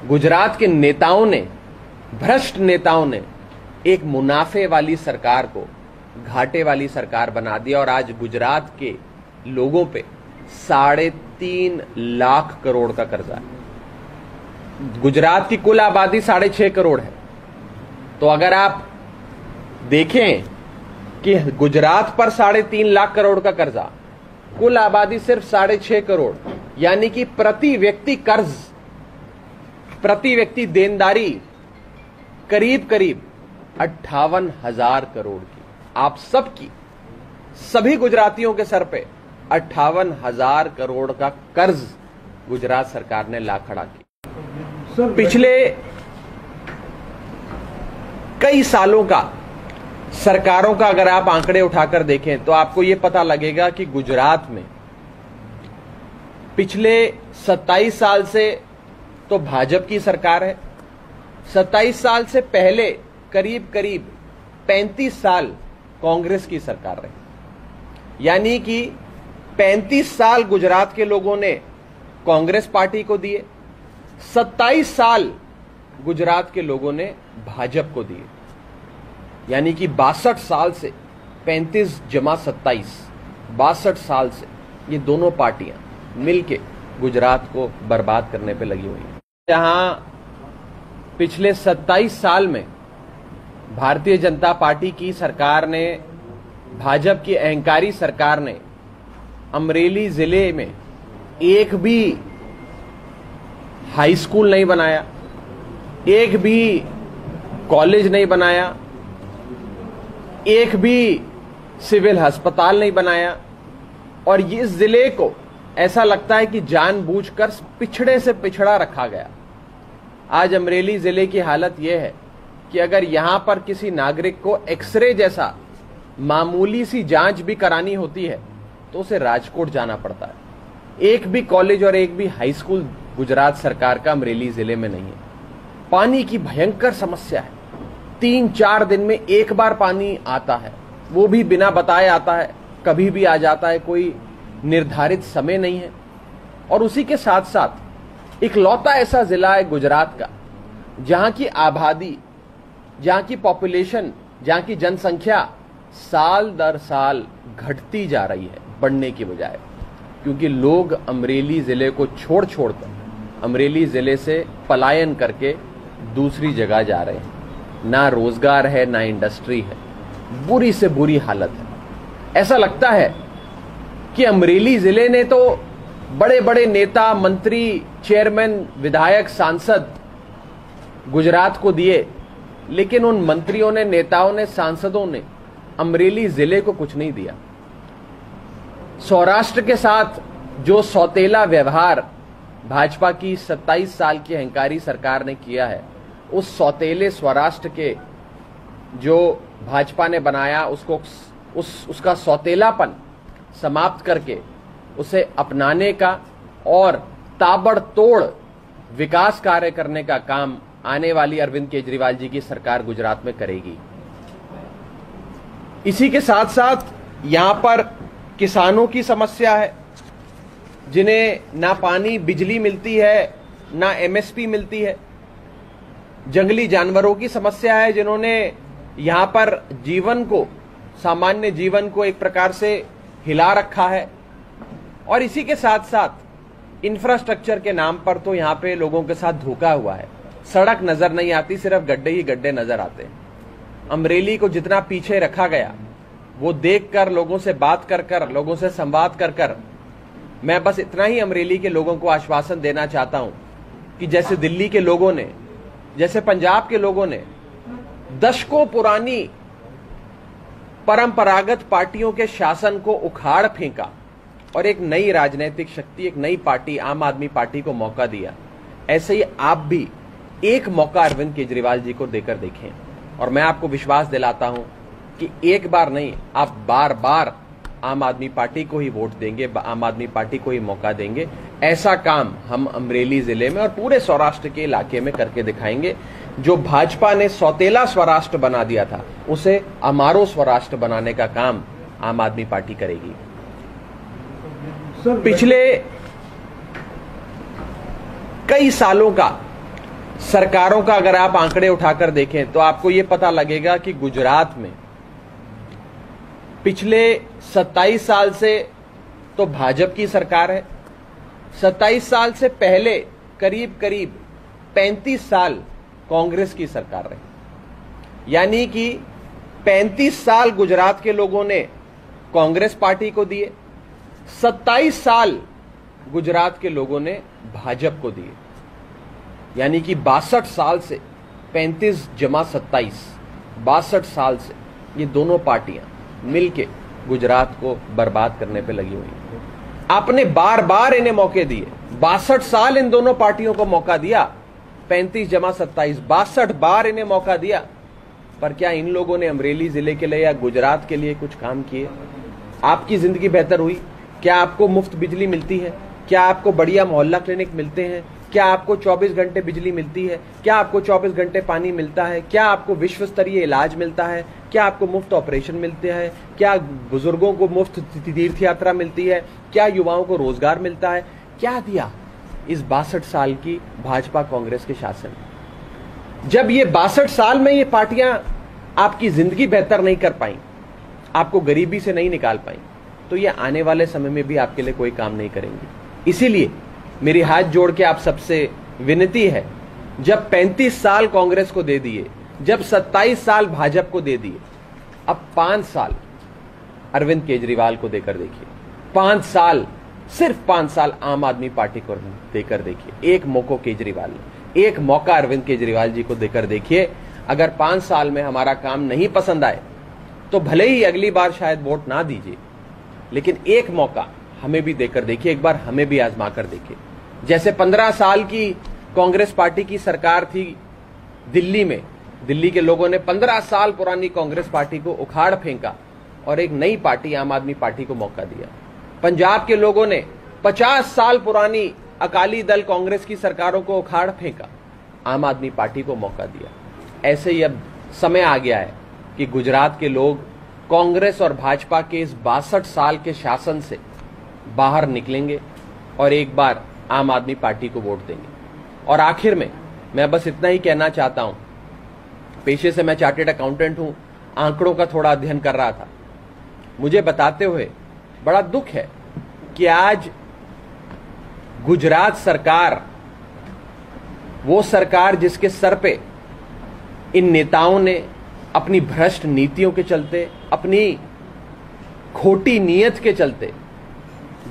गुजरात के नेताओं ने, भ्रष्ट नेताओं ने एक मुनाफे वाली सरकार को घाटे वाली सरकार बना दिया और आज गुजरात के लोगों पे 3.5 लाख करोड़ का कर्जा है। गुजरात की कुल आबादी 6.5 करोड़ है। तो अगर आप देखें कि गुजरात पर 3.5 लाख करोड़ का कर्जा, कुल आबादी सिर्फ 6.5 करोड़, यानी कि प्रति व्यक्ति कर्ज, प्रति व्यक्ति देनदारी करीब करीब 58,000 करोड़ की। आप सबकी, सभी गुजरातियों के सर पे 58,000 करोड़ का कर्ज गुजरात सरकार ने ला खड़ा किया। पिछले कई सालों का सरकारों का अगर आप आंकड़े उठाकर देखें तो आपको यह पता लगेगा कि गुजरात में पिछले 27 साल से तो भाजपा की सरकार है, 27 साल से पहले करीब करीब 35 साल कांग्रेस की सरकार रही। यानी कि 35 साल गुजरात के लोगों ने कांग्रेस पार्टी को दिए, 27 साल गुजरात के लोगों ने भाजपा को दिए। यानी कि 62 साल से 35 जमा 27, 62 साल से ये दोनों पार्टियां मिलके गुजरात को बर्बाद करने पे लगी हुई हैं। जहां पिछले 27 साल में भारतीय जनता पार्टी की सरकार ने, भाजपा की अहंकारी सरकार ने अमरेली जिले में एक भी हाई स्कूल नहीं बनाया, एक भी कॉलेज नहीं बनाया, एक भी सिविल अस्पताल नहीं बनाया, और इस जिले को ऐसा लगता है कि जानबूझकर पिछड़े से पिछड़ा रखा गया। आज अमरेली जिले की हालत यह है कि अगर यहां पर किसी नागरिक को एक्सरे जैसा मामूली सी जांच भी करानी होती है तो उसे राजकोट जाना पड़ता है। एक भी कॉलेज और एक भी हाई स्कूल गुजरात सरकार का अमरेली जिले में नहीं है। पानी की भयंकर समस्या है, 3-4 दिन में एक बार पानी आता है, वो भी बिना बताए आता है, कभी भी आ जाता है, कोई निर्धारित समय नहीं है। और उसी के साथ साथ इकलौता ऐसा जिला है गुजरात का जहां की आबादी, जहां की पॉपुलेशन, जहां की जनसंख्या साल दर साल घटती जा रही है, बढ़ने की बजाय, क्योंकि लोग अमरेली जिले को छोड़ छोड़कर, अमरेली जिले से पलायन करके दूसरी जगह जा रहे हैं। ना रोजगार है, ना इंडस्ट्री है, बुरी से बुरी हालत है। ऐसा लगता है कि अमरेली जिले ने तो बड़े बड़े नेता, मंत्री, चेयरमैन, विधायक, सांसद गुजरात को दिए, लेकिन उन मंत्रियों ने, नेताओं ने, सांसदों ने अमरेली जिले को कुछ नहीं दिया। सौराष्ट्र के साथ जो सौतेला व्यवहार भाजपा की 27 साल की अहंकारी सरकार ने किया है, उस सौतेले सौराष्ट्र के जो भाजपा ने बनाया, उसका सौतेलापन समाप्त करके उसे अपनाने का और ताबड़तोड़ विकास कार्य करने का काम आने वाली अरविंद केजरीवाल जी की सरकार गुजरात में करेगी। इसी के साथ साथ यहां पर किसानों की समस्या है, जिन्हें ना पानी, बिजली मिलती है, ना एमएसपी मिलती है। जंगली जानवरों की समस्या है, जिन्होंने यहां पर जीवन को, सामान्य जीवन को एक प्रकार से हिला रखा है। और इसी के साथ साथ इंफ्रास्ट्रक्चर के नाम पर तो यहां पे लोगों के साथ धोखा हुआ है। सड़क नजर नहीं आती, सिर्फ गड्ढे ही गड्ढे नजर आते हैं। अमरेली को जितना पीछे रखा गया, वो देखकर, लोगों से बात कर कर, लोगों से संवाद कर कर, मैं बस इतना ही अमरेली के लोगों को आश्वासन देना चाहता हूं कि जैसे दिल्ली के लोगों ने, जैसे पंजाब के लोगों ने दशकों पुरानी परंपरागत पार्टियों के शासन को उखाड़ फेंका और एक नई राजनीतिक शक्ति, एक नई पार्टी, आम आदमी पार्टी को मौका दिया, ऐसे ही आप भी एक मौका अरविंद केजरीवाल जी को देकर देखें। और मैं आपको विश्वास दिलाता हूं कि एक बार नहीं, आप बार बार आम आदमी पार्टी को ही वोट देंगे, आम आदमी पार्टी को ही मौका देंगे। ऐसा काम हम अमरेली जिले में और पूरे सौराष्ट्र के इलाके में करके दिखाएंगे। जो भाजपा ने सौतेला स्वराष्ट्र बना दिया था, उसे अमारो स्वराष्ट्र बनाने का काम आम आदमी पार्टी करेगी। पिछले कई सालों का सरकारों का अगर आप आंकड़े उठाकर देखें तो आपको यह पता लगेगा कि गुजरात में पिछले 27 साल से तो भाजपा की सरकार है, 27 साल से पहले करीब करीब 35 साल कांग्रेस की सरकार रही। यानी कि 35 साल गुजरात के लोगों ने कांग्रेस पार्टी को दिए, 27 साल गुजरात के लोगों ने भाजपा को दिए। यानी कि 62 साल से 35 जमा 27, 62 साल से ये दोनों पार्टियां मिलके गुजरात को बर्बाद करने पे लगी हुई हैं। आपने बार बार इन्हें मौके दिए, 62 साल इन दोनों पार्टियों को मौका दिया, 35 जमा 27, 62 बार इन्हें मौका दिया, पर क्या इन लोगों ने अमरेली जिले के लिए या गुजरात के लिए कुछ काम किए? आपकी जिंदगी बेहतर हुई? क्या आपको मुफ्त बिजली मिलती है? क्या आपको बढ़िया मोहल्ला क्लिनिक मिलते हैं? क्या आपको 24 घंटे बिजली मिलती है? क्या आपको 24 घंटे पानी मिलता है? क्या आपको विश्व स्तरीय इलाज मिलता है? क्या आपको मुफ्त ऑपरेशन मिलते हैं? क्या बुजुर्गों को मुफ्त तीर्थ यात्रा मिलती है? क्या युवाओं को रोजगार मिलता है? क्या दिया इस 62 साल की भाजपा कांग्रेस के शासन में? जब ये 62 साल में ये पार्टियां आपकी जिंदगी बेहतर नहीं कर पाई, आपको गरीबी से नहीं निकाल पाई, तो ये आने वाले समय में भी आपके लिए कोई काम नहीं करेंगी। इसीलिए मेरी हाथ जोड़ के आप सबसे विनती है, जब 35 साल कांग्रेस को दे दिए, जब 27 साल भाजपा को दे दिए, अब 5 साल अरविंद केजरीवाल को देकर देखिए, 5 साल, सिर्फ 5 साल आम आदमी पार्टी को देकर देखिए। एक मौका केजरीवाल, एक मौका अरविंद केजरीवाल जी को देकर देखिए। अगर 5 साल में हमारा काम नहीं पसंद आए तो भले ही अगली बार शायद वोट ना दीजिए, लेकिन एक मौका हमें भी देकर देखिए, एक बार हमें भी आजमा कर देखिए। जैसे 15 साल की कांग्रेस पार्टी की सरकार थी दिल्ली में, दिल्ली के लोगों ने 15 साल पुरानी कांग्रेस पार्टी को उखाड़ फेंका और एक नई पार्टी आम आदमी पार्टी को मौका दिया। पंजाब के लोगों ने 50 साल पुरानी अकाली दल कांग्रेस की सरकारों को उखाड़ फेंका, आम आदमी पार्टी को मौका दिया। ऐसे ही अब समय आ गया है कि गुजरात के लोग कांग्रेस और भाजपा के इस 62 साल के शासन से बाहर निकलेंगे और एक बार आम आदमी पार्टी को वोट देंगे। और आखिर में मैं बस इतना ही कहना चाहता हूं, पेशे से मैं चार्टेड अकाउंटेंट हूं, आंकड़ों का थोड़ा अध्ययन कर रहा था। मुझे बताते हुए बड़ा दुख है कि आज गुजरात सरकार, वो सरकार जिसके सर पे इन नेताओं ने अपनी भ्रष्ट नीतियों के चलते, अपनी खोटी नीयत के चलते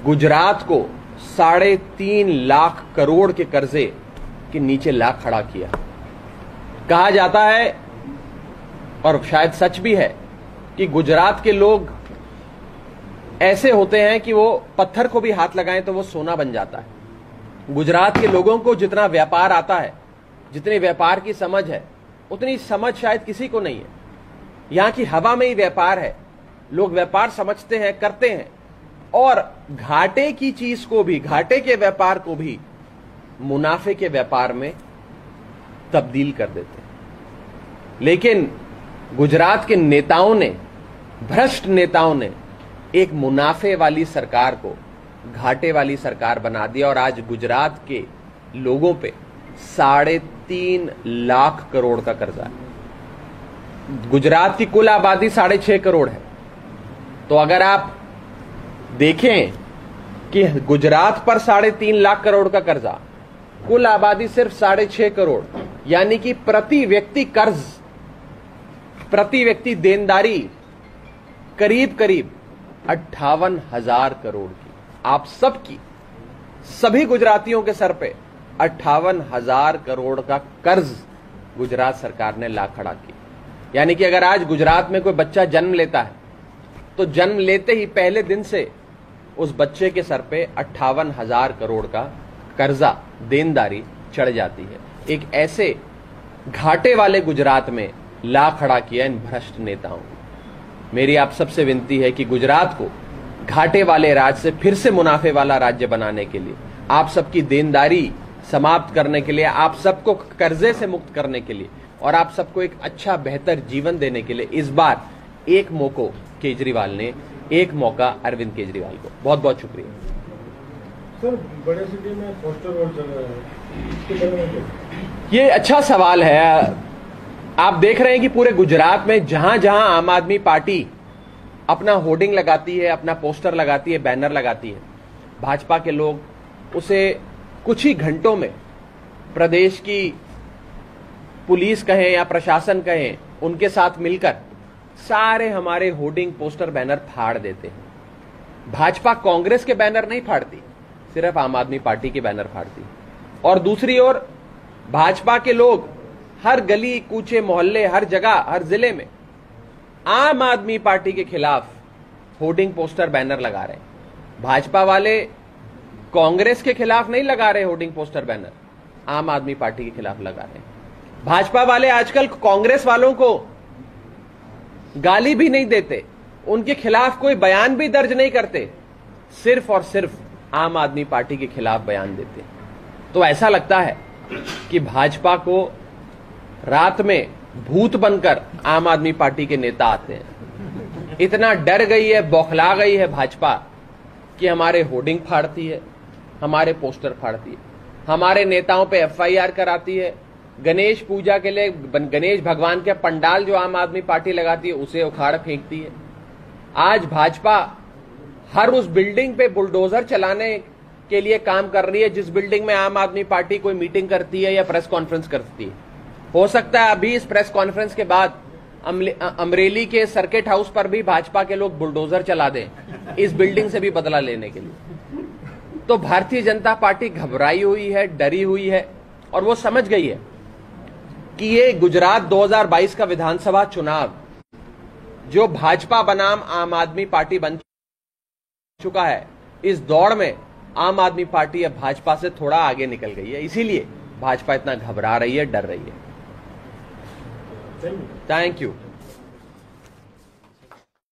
गुजरात को 3.5 लाख करोड़ के कर्जे के नीचे ला खड़ा किया। कहा जाता है, और शायद सच भी है, कि गुजरात के लोग ऐसे होते हैं कि वो पत्थर को भी हाथ लगाएं तो वो सोना बन जाता है। गुजरात के लोगों को जितना व्यापार आता है, जितने व्यापार की समझ है, उतनी समझ शायद किसी को नहीं है। यहां की हवा में ही व्यापार है, लोग व्यापार समझते हैं, करते हैं, और घाटे की चीज को भी, घाटे के व्यापार को भी मुनाफे के व्यापार में तब्दील कर देते हैं। लेकिन गुजरात के नेताओं ने, भ्रष्ट नेताओं ने, एक मुनाफे वाली सरकार को घाटे वाली सरकार बना दिया और आज गुजरात के लोगों पे 3.5 लाख करोड़ का कर्जा है। गुजरात की कुल आबादी 6.5 करोड़ है। तो अगर आप देखें कि गुजरात पर 3.5 लाख करोड़ का कर्जा, कुल आबादी सिर्फ 6.5 करोड़, यानी कि प्रति व्यक्ति कर्ज, प्रति व्यक्ति देनदारी करीब करीब 58,000 करोड़ की। आप सबकी, सभी गुजरातियों के सर पे 58,000 करोड़ का कर्ज गुजरात सरकार ने ला खड़ा किया। यानी कि अगर आज गुजरात में कोई बच्चा जन्म लेता है तो जन्म लेते ही पहले दिन से उस बच्चे के सर पे 58,000 करोड़ का कर्जा, देनदारी चढ़ जाती है। एक ऐसे घाटे वाले गुजरात में ला खड़ा किया इन भ्रष्ट नेताओं ने। मेरी आप सबसे विनती है कि गुजरात को घाटे वाले राज्य से फिर से मुनाफे वाला राज्य बनाने के लिए, आप सबकी देनदारी समाप्त करने के लिए, आप सबको कर्जे से मुक्त करने के लिए और आप सबको एक अच्छा बेहतर जीवन देने के लिए इस बार एक मौका केजरीवाल ने, एक मौका अरविंद केजरीवाल को। बहुत बहुत शुक्रिया। सर बड़े सिटी में पोस्टर वोट चल रहा है, इसके बारे में क्या? ये अच्छा सवाल है। आप देख रहे हैं कि पूरे गुजरात में जहां जहां आम आदमी पार्टी अपना होर्डिंग लगाती है, अपना पोस्टर लगाती है, बैनर लगाती है, भाजपा के लोग उसे कुछ ही घंटों में प्रदेश की पुलिस कहें या प्रशासन कहें, उनके साथ मिलकर सारे हमारे होर्डिंग पोस्टर बैनर फाड़ देते हैं। भाजपा कांग्रेस के बैनर नहीं फाड़ती, सिर्फ आम आदमी पार्टी के बैनर फाड़ती। और दूसरी ओर भाजपा के लोग हर गली कूचे मोहल्ले, हर जगह, हर जिले में आम आदमी पार्टी के खिलाफ होर्डिंग पोस्टर बैनर लगा रहे हैं। भाजपा वाले कांग्रेस के खिलाफ नहीं लगा रहे होर्डिंग पोस्टर बैनर, आम आदमी पार्टी के खिलाफ लगा रहे हैं। भाजपा वाले आजकल कांग्रेस वालों को गाली भी नहीं देते, उनके खिलाफ कोई बयान भी दर्ज नहीं करते, सिर्फ और सिर्फ आम आदमी पार्टी के खिलाफ बयान देते। तो ऐसा लगता है कि भाजपा को रात में भूत बनकर आम आदमी पार्टी के नेता आते हैं। इतना डर गई है, बौखला गई है भाजपा कि हमारे होर्डिंग फाड़ती है, हमारे पोस्टर फाड़ती है, हमारे नेताओं पे एफआईआर कराती है। गणेश पूजा के लिए गणेश भगवान के पंडाल जो आम आदमी पार्टी लगाती है उसे उखाड़ फेंकती है। आज भाजपा हर उस बिल्डिंग पे बुलडोजर चलाने के लिए काम कर रही है जिस बिल्डिंग में आम आदमी पार्टी कोई मीटिंग करती है या प्रेस कॉन्फ्रेंस करती है। हो सकता है अभी इस प्रेस कॉन्फ्रेंस के बाद अमरेली के सर्किट हाउस पर भी भाजपा के लोग बुलडोजर चला दें इस बिल्डिंग से भी बदला लेने के लिए। तो भारतीय जनता पार्टी घबराई हुई है, डरी हुई है, और वो समझ गई है कि ये गुजरात 2022 का विधानसभा चुनाव जो भाजपा बनाम आम आदमी पार्टी बन चुका है, इस दौड़ में आम आदमी पार्टी अब भाजपा से थोड़ा आगे निकल गई है। इसीलिए भाजपा इतना घबरा रही है, डर रही है। Thank you.